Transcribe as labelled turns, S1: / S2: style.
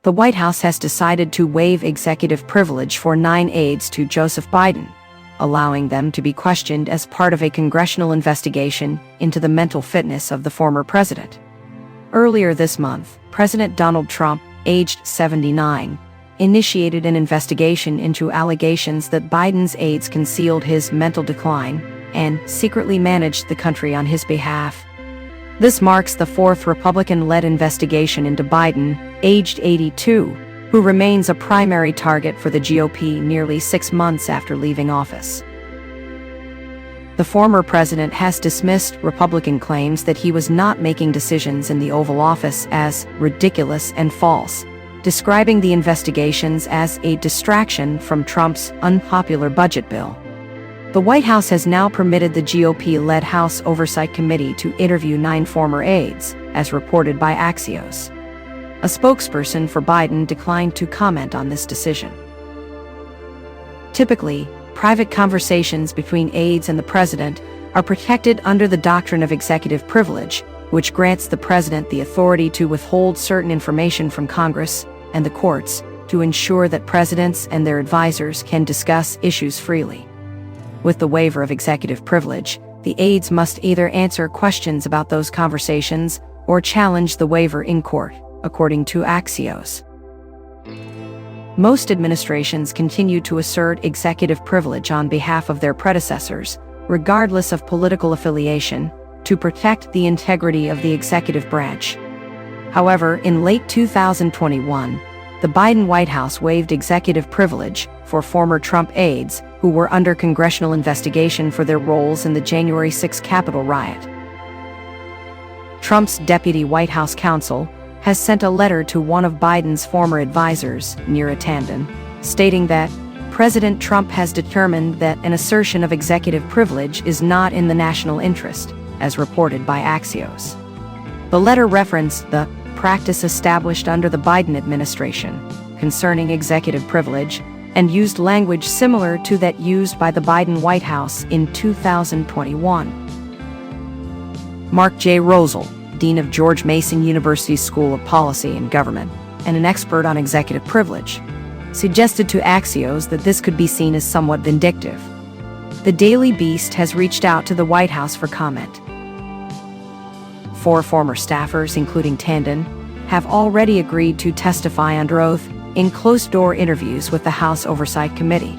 S1: the White House has decided to waive executive privilege for 9 aides to Joseph Biden, allowing them to be questioned as part of a congressional investigation into the mental fitness of the former president. Earlier this month, President Donald Trump, aged 79, initiated an investigation into allegations that Biden's aides concealed his mental decline and secretly managed the country on his behalf. This marks the 4th Republican-led investigation into Biden, aged 82, who remains a primary target for the GOP nearly 6 months after leaving office. The former president has dismissed Republican claims that he was not making decisions in the Oval Office as ridiculous and false, describing the investigations as a distraction from Trump's unpopular budget bill. The White House has now permitted the GOP-led House Oversight Committee to interview 9 former aides, as reported by Axios. A spokesperson for Biden declined to comment on this decision. Typically, private conversations between aides and the president are protected under the doctrine of executive privilege, which grants the president the authority to withhold certain information from Congress and the courts to ensure that presidents and their advisors can discuss issues freely. With the waiver of executive privilege, the aides must either answer questions about those conversations or challenge the waiver in court, according to Axios. Most administrations continue to assert executive privilege on behalf of their predecessors, regardless of political affiliation, to protect the integrity of the executive branch. However, in late 2021, the Biden White House waived executive privilege for former Trump aides who were under congressional investigation for their roles in the January 6 Capitol riot. Trump's deputy White House counsel has sent a letter to one of Biden's former advisors, Neera Tanden, stating that President Trump has determined that an assertion of executive privilege is not in the national interest, as reported by Axios. The letter referenced the practice established under the Biden administration concerning executive privilege and used language similar to that used by the Biden White House in 2021. Mark J. Rosal, dean of George Mason University's School of Policy and Government and an expert on executive privilege, suggested to Axios that this could be seen as somewhat vindictive. The Daily Beast has reached out to the White House for comment. 4 former staffers, including Tanden, have already agreed to testify under oath in closed-door interviews with the House Oversight Committee.